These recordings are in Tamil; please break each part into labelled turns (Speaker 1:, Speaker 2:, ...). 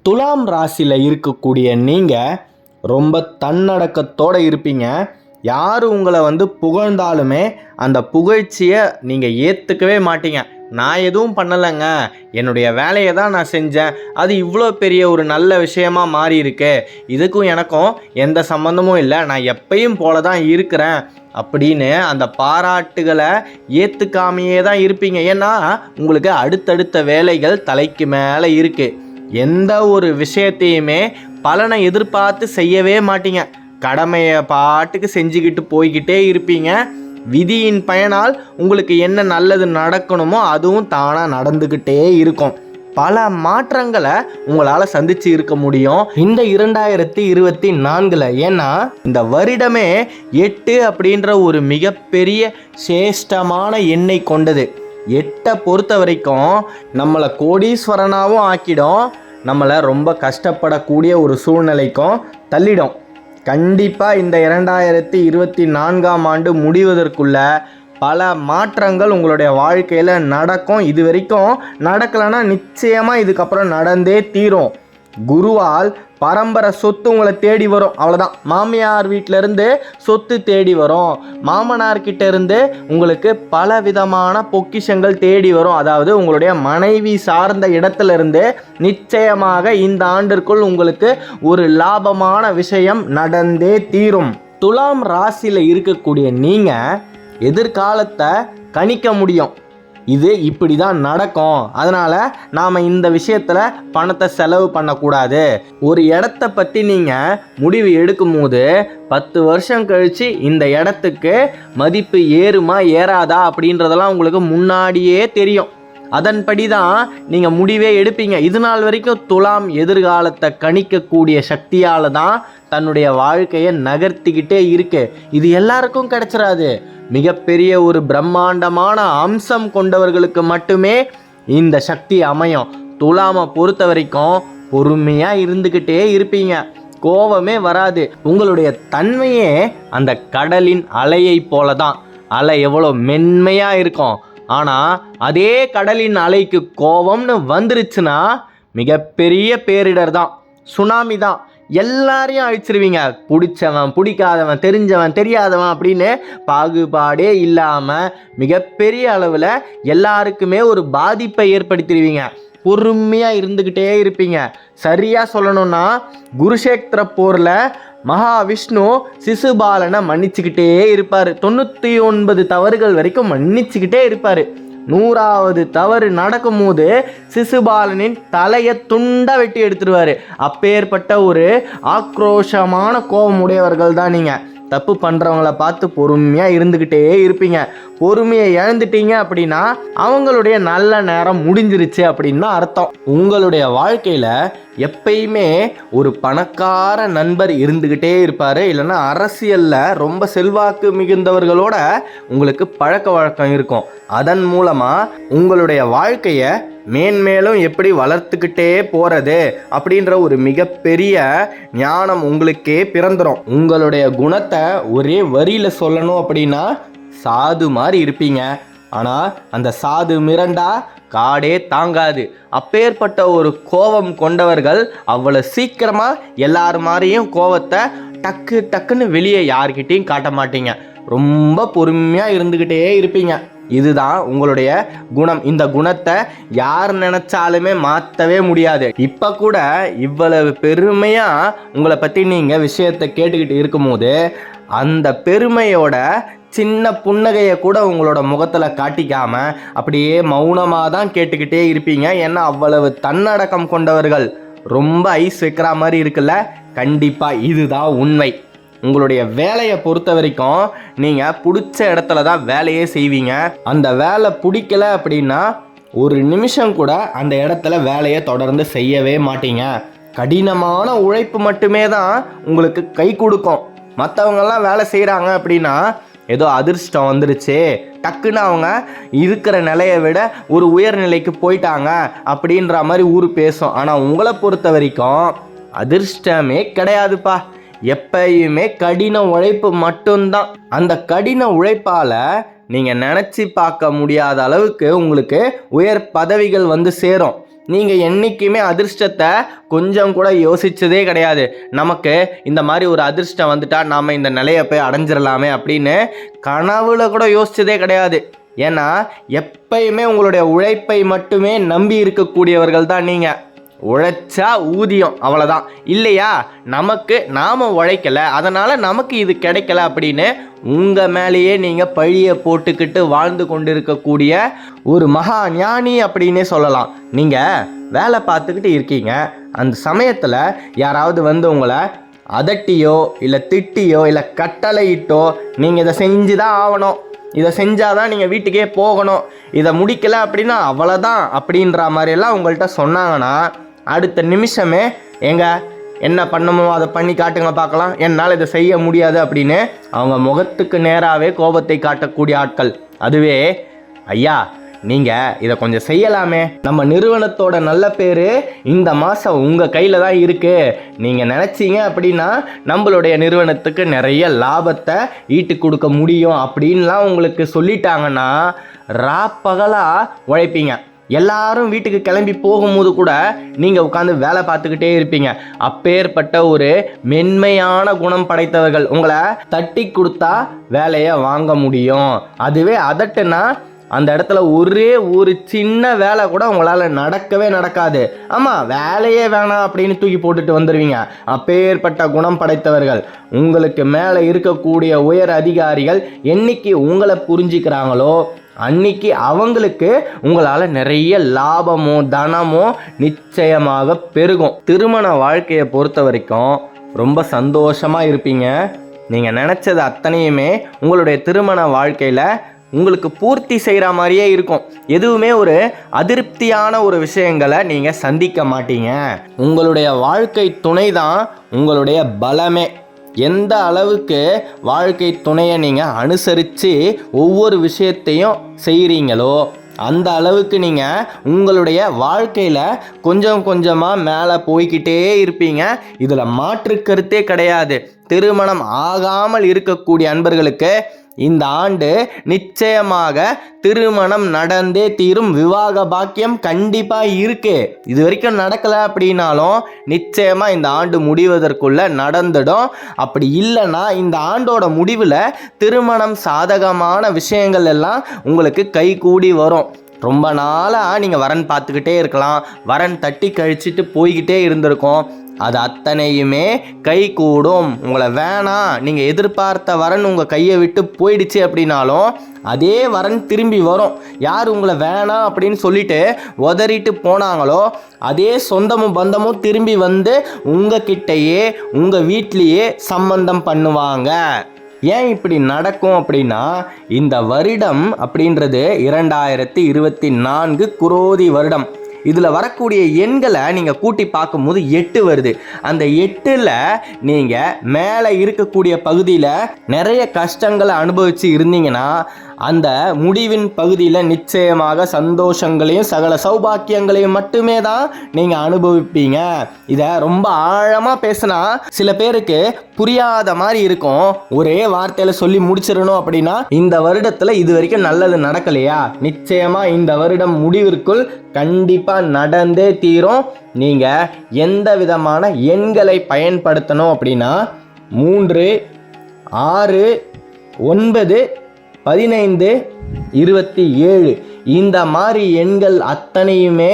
Speaker 1: துலாம் ராசியில் இருக்கக்கூடிய நீங்கள் ரொம்ப தன்னடக்கத்தோடு இருப்பீங்க. யார் உங்களை புகழ்ந்தாலுமே அந்த புகழ்ச்சியை நீங்கள் ஏற்றுக்கவே மாட்டீங்க. நான் எதுவும் பண்ணலைங்க, என்னுடைய வேலையை தான் நான் செஞ்சேன், அது இவ்வளோ பெரிய ஒரு நல்ல விஷயமா மாறி இருக்கு, இதுக்கும் எனக்கும் எந்த சம்மந்தமும் இல்லை, நான் எப்பயும் போல தான் இருக்கிறேன் அப்படின்னு அந்த பாராட்டுகளை ஏற்றுக்காமையே தான் இருப்பீங்க. ஏன்னா உங்களுக்கு அடுத்தடுத்த வேலைகள் தலைக்கு மேலே இருக்குது. எந்த ஒரு விஷயத்தையுமே பலனை எதிர்பார்த்து செய்யவே மாட்டீங்க. கடமையை பாட்டுக்கு செஞ்சுக்கிட்டு போய்கிட்டே இருப்பீங்க. விதியின் பயனால் உங்களுக்கு என்ன நல்லது நடக்கணுமோ அதுவும் தானாக நடந்துக்கிட்டே இருக்கும். பல மாற்றங்களை உங்களால் சந்தித்து இருக்க முடியும் இந்த 2024. ஏன்னா இந்த வருடமே 8 அப்படின்ற ஒரு மிகப்பெரிய சேஷ்டமான எண்ணை கொண்டது. 8 பொறுத்த வரைக்கும் நம்மளை கோடீஸ்வரனாகவும் ஆக்கிடும், நம்மளை ரொம்ப கஷ்டப்படக்கூடிய ஒரு சூழ்நிலைக்கும் தள்ளிடும். கண்டிப்பாக இந்த 2024ஆம் ஆண்டு முடிவதற்குள்ள பல மாற்றங்கள் உங்களுடைய வாழ்க்கையில் நடக்கும். இது வரைக்கும் நடக்கலைன்னா நிச்சயமாக இதுக்கப்புறம் நடந்தே தீரும். குருவால் பரம்பரை சொத்து உங்களை தேடி வரும். அவ்வளோதான். மாமியார் வீட்டிலேருந்து சொத்து தேடி வரும், மாமனார்கிட்ட இருந்து உங்களுக்கு பல விதமான பொக்கிஷங்கள் தேடி வரும். அதாவது உங்களுடைய மனைவி சார்ந்த இடத்துலேருந்து நிச்சயமாக இந்த ஆண்டிற்குள் உங்களுக்கு ஒரு லாபமான விஷயம் நடந்தே தீரும். துலாம் ராசியில் இருக்கக்கூடிய நீங்கள் எதிர்காலத்தை கணிக்க முடியும். இது இப்படி தான் நடக்கும், அதனால் நாம் இந்த விஷயத்தில் பணத்தை செலவு பண்ணக்கூடாது. ஒரு இடத்த பற்றி நீங்கள் முடிவு எடுக்கும்போது 10 வருஷம் கழித்து இந்த இடத்துக்கு மதிப்பு ஏறுமா ஏறாதா அப்படின்றதெல்லாம் உங்களுக்கு முன்னாடியே தெரியும். அதன்படி தான் நீங்கள் முடிவே எடுப்பீங்க. இது நாள் வரைக்கும் துலாம் எதிர்காலத்தை கணிக்கக்கூடிய சக்தியால் தான் தன்னுடைய வாழ்க்கையை நகர்த்திக்கிட்டே இருக்கு. இது எல்லாருக்கும் கிடைச்சிடாது. மிகப்பெரிய ஒரு பிரம்மாண்டமான அம்சம் கொண்டவர்களுக்கு மட்டுமே இந்த சக்தி அமையும். துலாமை பொறுத்த வரைக்கும் பொறுமையாக இருந்துக்கிட்டே இருப்பீங்க, கோபமே வராது. உங்களுடைய தன்மையே அந்த கடலின் அலையை போல தான். அலை எவ்வளோ மென்மையாக இருக்கும், ஆனால் அதே கடலின் அலைக்கு கோபம்னு வந்துருச்சுன்னா மிகப்பெரிய பேரிடர் தான், சுனாமி தான். எல்லாரையும் அழிச்சிருவீங்க. பிடிச்சவன் பிடிக்காதவன், தெரிஞ்சவன் தெரியாதவன் அப்படின்னு பாகுபாடே இல்லாமல் மிகப்பெரிய அளவில் எல்லாருக்குமே ஒரு பாதிப்பை ஏற்படுத்திடுவீங்க. பொறுமையாக இருந்துக்கிட்டே இருப்பீங்க. சரியாக சொல்லணும்னா குருஷேத்திர போரில் மகாவிஷ்ணு சிசுபாலனை மன்னிச்சுக்கிட்டே இருப்பார். 99 தவறுகள் வரைக்கும் மன்னிச்சுக்கிட்டே இருப்பார். 100வது தவறு நடக்கும்போது சிசுபாலனின் தலையை துண்டாக வெட்டி எடுத்துருவார். அப்பேற்பட்ட ஒரு ஆக்ரோஷமான கோபம் உடையவர்கள் தான் நீங்கள். தப்பு பண்ணுறவங்கள பார்த்து பொறுமையாக இருந்துக்கிட்டே இருப்பீங்க. பொறுமையை இழந்துட்டீங்க அப்படின்னா அவங்களுடைய நல்ல நேரம் முடிஞ்சிருச்சு அப்படின்னு அர்த்தம். உங்களுடைய வாழ்க்கையில் எப்பயுமே ஒரு பணக்கார நண்பர் இருந்துக்கிட்டே இருப்பார். இல்லைன்னா அரசியலில் ரொம்ப செல்வாக்கு மிகுந்தவர்களோட உங்களுக்கு பழக்க வழக்கம் இருக்கும். அதன் மூலமாக உங்களுடைய வாழ்க்கையை மேன்மேலும் எப்படி வளர்த்துக்கிட்டே போகிறது அப்படின்ற ஒரு மிகப்பெரிய ஞானம் உங்களுக்கே பிறந்துடும். உங்களுடைய குணத்தை ஒரே வரியில் சொல்லணும் அப்படின்னா சாது மாதிரி இருப்பீங்க. ஆனால் அந்த சாது மிரண்டா காடே தாங்காது. அப்பேற்பட்ட ஒரு கோபம் கொண்டவர்கள் அவ்வளோ சீக்கிரமாக எல்லார் மாதிரியும் கோபத்தை டக்கு டக்குன்னு வெளியே யார்கிட்டையும் காட்ட மாட்டீங்க. ரொம்ப பொறுமையாக இருந்துக்கிட்டே இருப்பீங்க. இதுதான் உங்களுடைய குணம். இந்த குணத்தை யார் நினைச்சாலுமே மாற்றவே முடியாது. இப்போ கூட இவ்வளவு பெருமையாக உங்களை பற்றி நீங்கள் விஷயத்தை கேட்டுக்கிட்டு இருக்கும்போது அந்த பெருமையோட சின்ன புன்னகையை கூட உங்களோட முகத்தில் காட்டிக்காமல் அப்படியே மௌனமாக தான் கேட்டுக்கிட்டே இருப்பீங்க. ஏன்னா அவ்வளவு தன்னடக்கம் கொண்டவர்கள். ரொம்ப ஐஸ் வைக்கிற மாதிரி இருக்குல்ல? கண்டிப்பாக இதுதான் உண்மை. உங்களுடைய வேலையை பொறுத்த வரைக்கும் நீங்கள் பிடிச்ச இடத்துல தான் வேலையே செய்வீங்க. அந்த வேலை பிடிக்கல அப்படின்னா ஒரு நிமிஷம் கூட அந்த இடத்துல வேலையை தொடர்ந்து செய்யவே மாட்டீங்க. கடினமான உழைப்பு மட்டுமே தான் உங்களுக்கு கை கொடுக்கும். மற்றவங்கெல்லாம் வேலை செய்கிறாங்க அப்படின்னா ஏதோ அதிர்ஷ்டம் வந்துருச்சு, டக்குன்னு அவங்க இருக்கிற நிலையை விட ஒரு உயர்நிலைக்கு போயிட்டாங்க அப்படின்ற மாதிரி ஊர் பேசும். ஆனால் உங்களை பொறுத்த வரைக்கும் அதிர்ஷ்டமே கிடையாதுப்பா. எப்பயுமே கடின உழைப்பு மட்டும்தான். அந்த கடின உழைப்பால் நீங்கள் நினச்சி பார்க்க முடியாத அளவுக்கு உங்களுக்கு உயர் பதவிகள் வந்து சேரும். நீங்கள் என்றைக்குமே அதிர்ஷ்டத்தை கொஞ்சம் கூட யோசித்ததே கிடையாது. நமக்கு இந்த மாதிரி ஒரு அதிர்ஷ்டம் வந்துட்டா நாம் இந்த நிலையை போய் அடைஞ்சிடலாமே அப்படின்னு கனவுல கூட யோசித்ததே கிடையாது. ஏன்னா எப்பயுமே உங்களுடைய உழைப்பை மட்டுமே நம்பி இருக்கக்கூடியவர்கள் தான் நீங்கள். உழைச்சா ஊதியம், அவ்வளோதான். இல்லையா, நாம் உழைக்கலை, அதனால் நமக்கு இது கிடைக்கல அப்படின்னு உங்கள் மேலேயே நீங்கள் பழியை போட்டுக்கிட்டு வாழ்ந்து கொண்டு இருக்கக்கூடிய ஒரு மகா ஞானி அப்படின்னே சொல்லலாம். நீங்கள் வேலை பார்த்துக்கிட்டு இருக்கீங்க, அந்த சமயத்தில் யாராவது வந்து உங்களை அதட்டியோ இல்லை திட்டியோ இல்லை கட்டளையிட்டோ நீங்கள் இதை செஞ்சு தான் ஆகணும், இதை செஞ்சாதான் நீங்கள் வீட்டுக்கே போகணும், இதை முடிக்கலை அப்படின்னா அவ்வளோதான் அப்படின்ற மாதிரியெல்லாம் உங்கள்கிட்ட சொன்னாங்கன்னா அடுத்த நிமிஷமே என்ன பண்ணுமோ அதை பண்ணி காட்டுங்க பார்க்கலாம், என்னால் இதை செய்ய முடியாது அப்படின்னு அவங்க முகத்துக்கு நேராகவே கோபத்தை காட்டக்கூடிய ஆட்கள். அதுவே ஐயா நீங்கள் இதை கொஞ்சம் செய்யலாமே, நம்ம நிறுவனத்தோட நல்ல பேர் இந்த மாதம் உங்கள் கையில் தான் இருக்குது, நீங்கள் நினச்சிங்க அப்படின்னா நம்மளுடைய நிறுவனத்துக்கு நிறைய லாபத்தை ஈட்டு கொடுக்க முடியும் அப்படின்லாம் உங்களுக்கு சொல்லிட்டாங்கன்னா ராப்பகலாக உழைப்பீங்க. எல்லாரும் வீட்டுக்கு கிளம்பி போகும்போது கூட நீங்கள் உட்காந்து வேலை பார்த்துக்கிட்டே இருப்பீங்க. அப்பேற்பட்ட ஒரு மென்மையான குணம் படைத்தவர்கள். உங்களை தட்டி கொடுத்தா வேலையை வாங்க முடியும். அதுவே அதட்டுனா அந்த இடத்துல ஒரே ஒரு சின்ன வேலை கூட உங்களால் நடக்கவே நடக்காது. ஆமாம், வேலையே வேணாம் அப்படின்னு தூக்கி போட்டுட்டு வந்துடுவீங்க. அப்பேற்பட்ட குணம் படைத்தவர்கள். உங்களுக்கு மேலே இருக்கக்கூடிய உயர் அதிகாரிகள் என்னைக்கு உங்களை புரிஞ்சுக்கிறாங்களோ அன்னைக்கு அவங்களுக்கு உங்களால் நிறைய லாபமோ தனமோ நிச்சயமாக பெருகும். திருமண வாழ்க்கையை பொறுத்த வரைக்கும் ரொம்ப சந்தோஷமாக இருப்பீங்க. நீங்கள் நினச்சது அத்தனையுமே உங்களுடைய திருமண வாழ்க்கையில் உங்களுக்கு பூர்த்தி செய்கிற மாதிரியே இருக்கும். எதுவுமே ஒரு அதிருப்தியான ஒரு விஷயங்களை நீங்கள் சந்திக்க மாட்டீங்க. உங்களுடைய வாழ்க்கை துணை தான் உங்களுடைய பலமே. எந்த அளவுக்கு வாழ்க்கை துணையை நீங்கள் அனுசரித்து ஒவ்வொரு விஷயத்தையும் செய்கிறீங்களோ அந்த அளவுக்கு நீங்கள் உங்களுடைய வாழ்க்கையில் கொஞ்சம் கொஞ்சமாக மேலே போய்கிட்டே இருப்பீங்க. இதில் மாற்று கருத்தே கிடையாது. திருமணம் ஆகாமல் இருக்கக்கூடிய அன்பர்களுக்கு இந்த ஆண்டு நிச்சயமாக திருமணம் நடந்தே தீரும். விவாக பாக்கியம் கண்டிப்பாக இருக்கு. இது வரைக்கும் நடக்கலை அப்படின்னாலும் நிச்சயமாக இந்த ஆண்டு முடிவதற்குள்ள நடந்துடும். அப்படி இல்லைன்னா இந்த ஆண்டோட முடிவில் திருமணம் சாதகமான விஷயங்கள் எல்லாம் உங்களுக்கு கைகூடி வரும். ரொம்ப நாளாக நீங்கள் வரன் பார்த்துக்கிட்டே இருக்கலாம், வரன் தட்டி கழிச்சிட்டு போய்கிட்டே இருந்திருக்கோம். அது அத்தனையுமே கை கூடும். உங்களை வேணாம், நீங்கள் எதிர்பார்த்த வரன் உங்கள் கையை விட்டு போயிடுச்சு அப்படின்னாலும் அதே வரன் திரும்பி வரும். யார் உங்களை வேணாம் அப்படின்னு சொல்லிட்டு உதறிட்டு போனாங்களோ அதே சொந்தமும் பந்தமும் திரும்பி வந்து உங்கள் கிட்டையே உங்கள் வீட்லேயே சம்பந்தம் பண்ணுவாங்க. ஏன் இப்படி நடக்கும் அப்படின்னா இந்த வருடம் அப்படின்றது 2024 குரோதி வருடம். இதில் வரக்கூடிய எண்களை நீங்கள் கூட்டி பார்க்கும்போது 8 வருது. அந்த 8ல் நீங்கள் மேலே இருக்கக்கூடிய பகுதியில் நிறைய கஷ்டங்களை அனுபவித்து இருந்தீங்கன்னா அந்த முடிவின் பகுதியில் நிச்சயமாக சந்தோஷங்களையும் சகல சௌபாக்கியங்களையும் மட்டுமே தான் நீங்கள் அனுபவிப்பீங்க. இதை ரொம்ப ஆழமாக பேசினா சில பேருக்கு புரியாத மாதிரி இருக்கும். ஒரே வார்த்தையில் சொல்லி முடிச்சிடணும் அப்படின்னா இந்த வருடத்தில் இது வரைக்கும் நல்லது நடக்கலையா, நிச்சயமாக இந்த வருடம் முடிவிற்குள் கண்டிப்பாக நடந்தே தீரும். நீங்கள் எந்த விதமான எண்களை பயன்படுத்தணும் அப்படின்னா 3, 6, 9, 15, 27 இந்த மாதிரி எண்கள் அத்தனையுமே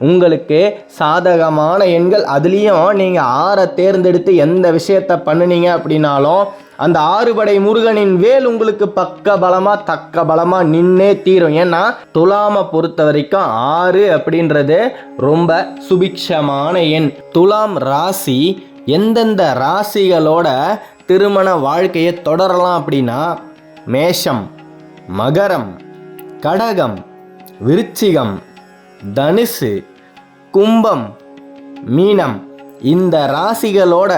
Speaker 1: உங்களுக்கு சாதகமான எண்கள். அதுலேயும் நீங்கள் 6 தேர்ந்தெடுத்து எந்த விஷயத்தை பண்ணினீங்க அப்படின்னாலும் அந்த 6 படை முருகனின் வேல் உங்களுக்கு பக்க பலமாக தக்க பலமாக நின்னே தீரும். ஏன்னா துலாமை பொறுத்த வரைக்கும் 6 அப்படின்றது ரொம்ப சுபிக்ஷமான எண். துலாம் ராசி எந்தெந்த ராசிகளோட திருமண வாழ்க்கையை தொடரலாம் அப்படின்னா மேஷம், மகரம், கடகம், விருச்சிகம், தனுசு, கும்பம், மீனம் இந்த ராசிகளோட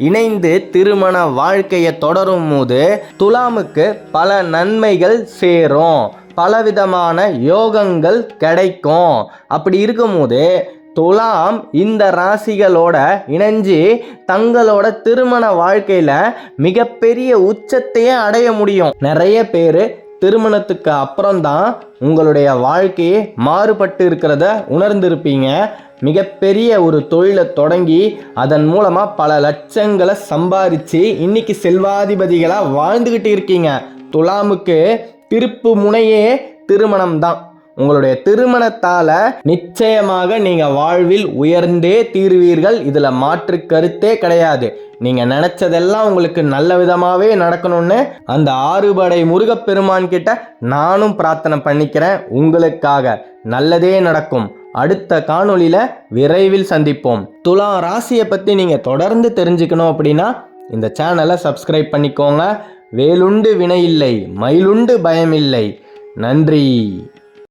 Speaker 1: இணைந்து திருமண வாழ்க்கையை தொடரும் போது துலாமுக்கு பல நன்மைகள் சேரும், பலவிதமான யோகங்கள் கிடைக்கும். அப்படி இருக்கும்போது துலாம் இந்த ராசிகளோட இணைஞ்சு தங்களோட திருமண வாழ்க்கையில் மிகப்பெரிய உச்சத்தையே அடைய முடியும். நிறைய பேர் திருமணத்துக்கு அப்புறம்தான் உங்களுடைய வாழ்க்கையே மாறுபட்டு இருக்கிறத உணர்ந்திருப்பீங்க. மிகப்பெரிய ஒரு தொழிலை தொடங்கி அதன் மூலமாக பல லட்சங்களை சம்பாதிச்சு இன்னைக்கு செல்வாதிபதிகளாக வாழ்ந்துக்கிட்டு இருக்கீங்க. துலாமுக்கு திருப்பு முனையே திருமணம் தான். உங்களுடைய திருமணத்தால் நிச்சயமாக நீங்கள் வாழ்வில் உயர்ந்தே தீருவீர்கள். இதில் மாற்று கருத்தே கிடையாது. நீங்கள் நினச்சதெல்லாம் உங்களுக்கு நல்ல விதமாகவே நடக்கணும்னு அந்த ஆறுபடை முருகப்பெருமான் கிட்ட நானும் பிரார்த்தனை பண்ணிக்கிறேன். உங்களுக்காக நல்லதே நடக்கும். அடுத்த காணொளியில் விரைவில் சந்திப்போம். துலா ராசியை பற்றி நீங்கள் தொடர்ந்து தெரிஞ்சுக்கணும் அப்படின்னா இந்த சேனலை சப்ஸ்கிரைப் பண்ணிக்கோங்க. வேலுண்டு வினையில்லை, மயிலுண்டு பயமில்லை. நன்றி.